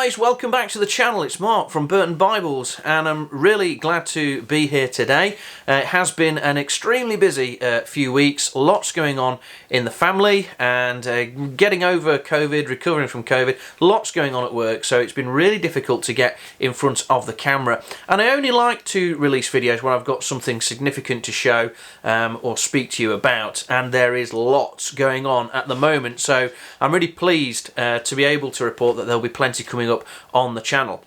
guys, welcome back to the channel. It's Mark from Burton Bibles and I'm really glad to be here today. It has been an extremely busy few weeks, lots going on in the family and getting over COVID, recovering from COVID, lots going on at work, so it's been really difficult to get in front of the camera. And I only like to release videos when I've got something significant to show or speak to you about, and there is lots going on at the moment, so I'm really pleased to be able to report that there'll be plenty coming up on the channel.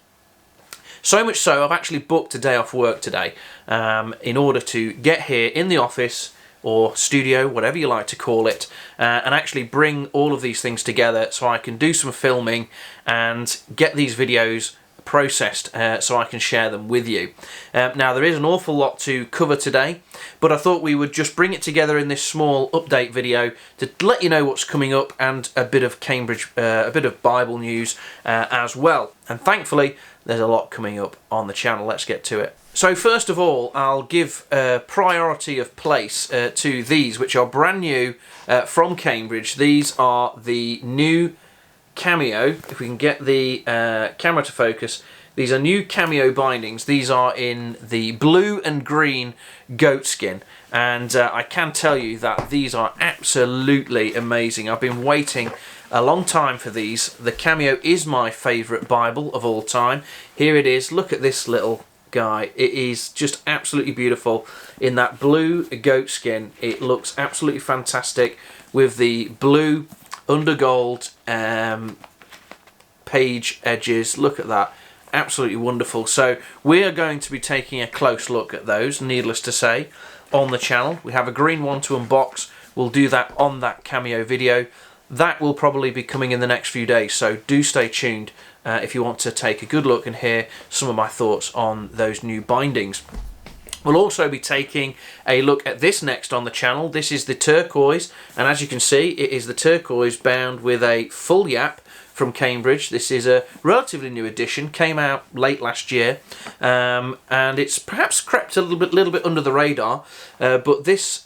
So much so, I've actually booked a day off work today in order to get here in the office or studio, whatever you like to call it, and actually bring all of these things together so I can do some filming and get these videos processed so I can share them with you. Now there is an awful lot to cover today, but I thought we would just bring it together in this small update video to let you know what's coming up and a bit of Cambridge, a bit of Bible news as well. And thankfully there's a lot coming up on the channel. Let's get to it. So first of all, I'll give priority of place to these, which are brand new from Cambridge. These are the new Cameo, if we can get the camera to focus. These are new Cameo bindings. These are in the blue and green goat skin, and I can tell you that these are absolutely amazing. I've been waiting a long time for these. The Cameo is my favourite Bible of all time. Here it is. Look at this little guy. It is just absolutely beautiful in that blue goat skin. It looks absolutely fantastic with the blue undergold page edges. Look at that, absolutely wonderful. So we are going to be taking a close look at those, needless to say, on the channel. We have a green one to unbox. We'll do that on that Cameo video. That will probably be coming in the next few days, so do stay tuned if you want to take a good look and hear some of my thoughts on those new bindings. We'll also be taking a look at this next on the channel. This is the turquoise, and as you can see, it is the turquoise bound with a full yap from Cambridge. This is a relatively new edition, came out late last year, and it's perhaps crept a little bit under the radar, but this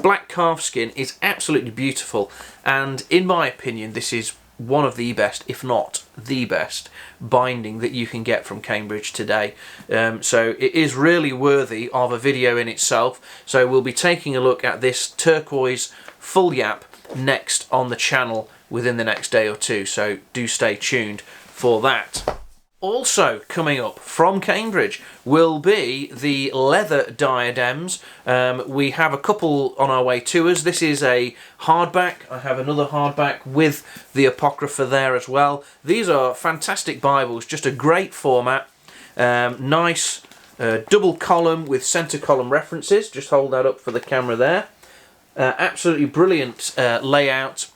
black calf skin is absolutely beautiful, and in my opinion this is one of the best, if not the best, binding that you can get from Cambridge today. So it is really worthy of a video in itself. So we'll be taking a look at this turquoise full yap next on the channel within the next day or two, so do stay tuned for that. Also coming up from Cambridge will be the leather diadems. We have a couple on our way to us. This is a hardback. I have another hardback with the Apocrypha there as well. These are fantastic Bibles, just a great format. Nice double column with centre column references. Just hold that up for the camera there. Absolutely brilliant layout.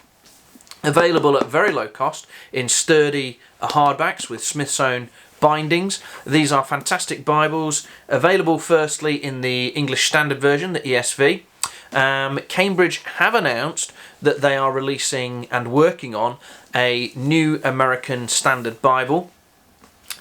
Available at very low cost in sturdy hardbacks with Smithsonian bindings. These are fantastic Bibles, available firstly in the English Standard Version, the ESV. Cambridge have announced that they are releasing and working on a new American Standard Bible.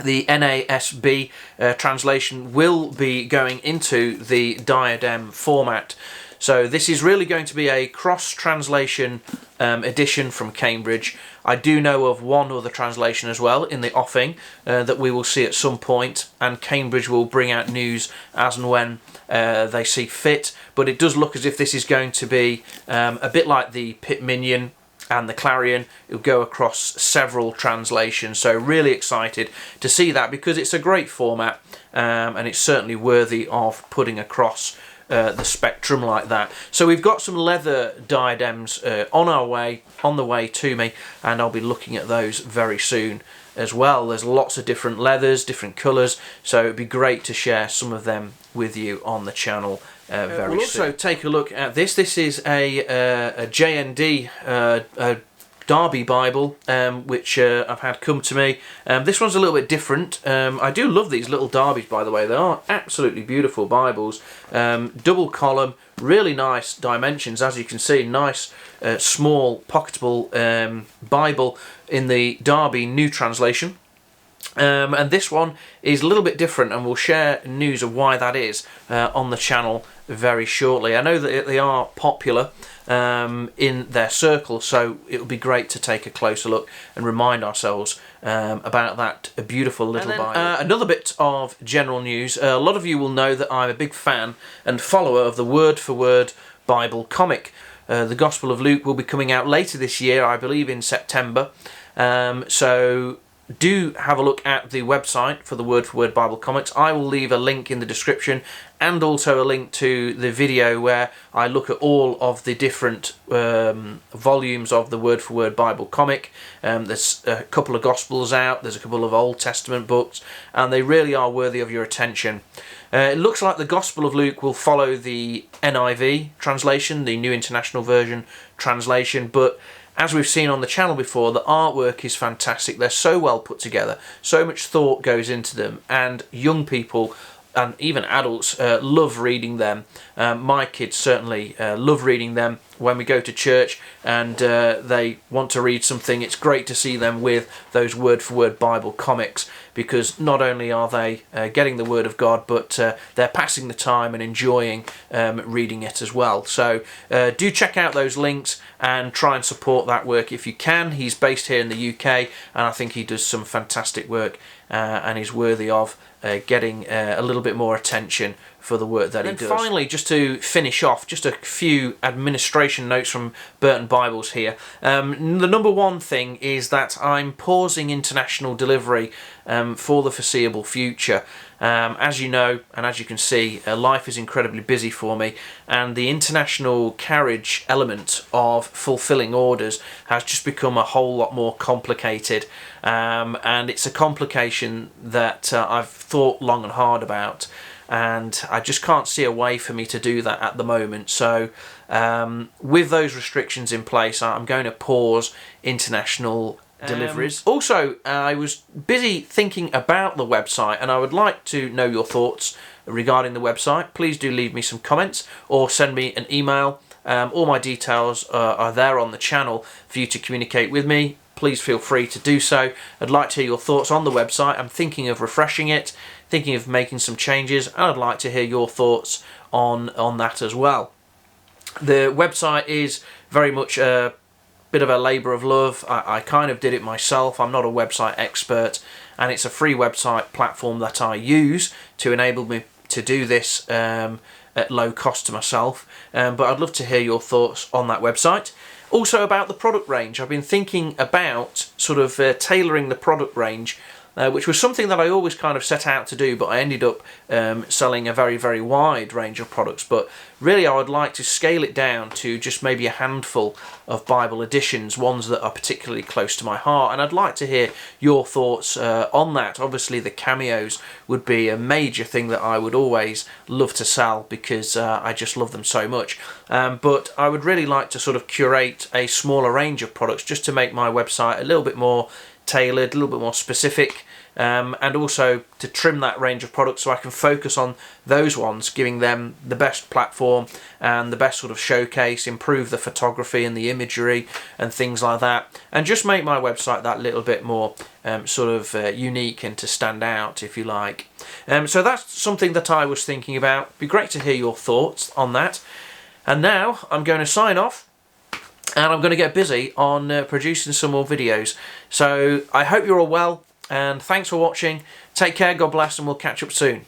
The NASB translation will be going into the diadem format. So this is really going to be a cross-translation edition from Cambridge. I do know of one other translation as well in the offing that we will see at some point, and Cambridge will bring out news as and when they see fit. But it does look as if this is going to be a bit like the Pit Minion and the Clarion. It'll go across several translations, so really excited to see that because it's a great format and it's certainly worthy of putting across the spectrum like that. So we've got some leather diadems on the way to me, and I'll be looking at those very soon as well. There's lots of different leathers, different colours, so it'd be great to share some of them with you on the channel very soon. We'll also take a look at this. This is a JND Derby Bible, which I've had come to me. This one's a little bit different. I do love these little Derbys, by the way. They are absolutely beautiful Bibles. Double column, really nice dimensions, as you can see. Nice, small, pocketable Bible in the Derby New Translation. And this one is a little bit different, and we'll share news of why that is on the channel very shortly. I know that they are popular in their circle, so it would be great to take a closer look and remind ourselves about that beautiful little Bible. Another bit of general news. A lot of you will know that I'm a big fan and follower of the Word for Word Bible comic. The Gospel of Luke will be coming out later this year, I believe in September. So do have a look at the website for the Word for Word Bible comics. I will leave a link in the description, and also a link to the video where I look at all of the different volumes of the Word for Word Bible comic. There's a couple of Gospels out, there's a couple of Old Testament books, and they really are worthy of your attention. It looks like the Gospel of Luke will follow the NIV translation, the New International Version translation, but as we've seen on the channel before, the artwork is fantastic. They're so well put together, so much thought goes into them, and young people and even adults love reading them. My kids certainly love reading them when we go to church and they want to read something. It's great to see them with those Word for Word Bible comics, because not only are they getting the Word of God, but they're passing the time and enjoying reading it as well. So do check out those links and try and support that work if you can. He's based here in the UK, and I think he does some fantastic work and is worthy of getting a little bit more attention for the work that he does. And finally, just to finish off, just a few administration notes from Burton Bibles here. The number one thing is that I'm pausing international delivery for the foreseeable future. As you know, and as you can see, life is incredibly busy for me, and the international carriage element of fulfilling orders has just become a whole lot more complicated, and it's a complication that I've thought long and hard about, and I just can't see a way for me to do that at the moment. So with those restrictions in place, I'm going to pause international deliveries. Also, I was busy thinking about the website, and I would like to know your thoughts regarding the website. Please do leave me some comments or send me an email. All my details are there on the channel for you to communicate with me. Please feel free to do so. I'd like to hear your thoughts on the website. I'm thinking of refreshing it, thinking of making some changes, and I'd like to hear your thoughts on that as well. The website is very much a bit of a labour of love. I kind of did it myself. I'm not a website expert, and it's a free website platform that I use to enable me to do this at low cost to myself. But I'd love to hear your thoughts on that website. Also about the product range, I've been thinking about sort of tailoring the product range, which was something that I always kind of set out to do, but I ended up selling a very, very wide range of products. But really I would like to scale it down to just maybe a handful of Bible editions, ones that are particularly close to my heart, and I'd like to hear your thoughts on that. Obviously the cameos would be a major thing that I would always love to sell, because I just love them so much. But I would really like to sort of curate a smaller range of products just to make my website a little bit more tailored, a little bit more specific, and also to trim that range of products so I can focus on those ones, giving them the best platform and the best sort of showcase, improve the photography and the imagery and things like that, and just make my website that little bit more sort of unique and to stand out, if you like. So that's something that I was thinking about. It'd be great to hear your thoughts on that. And now I'm going to sign off, and I'm going to get busy on producing some more videos. So I hope you're all well, and thanks for watching. Take care, God bless, and we'll catch up soon.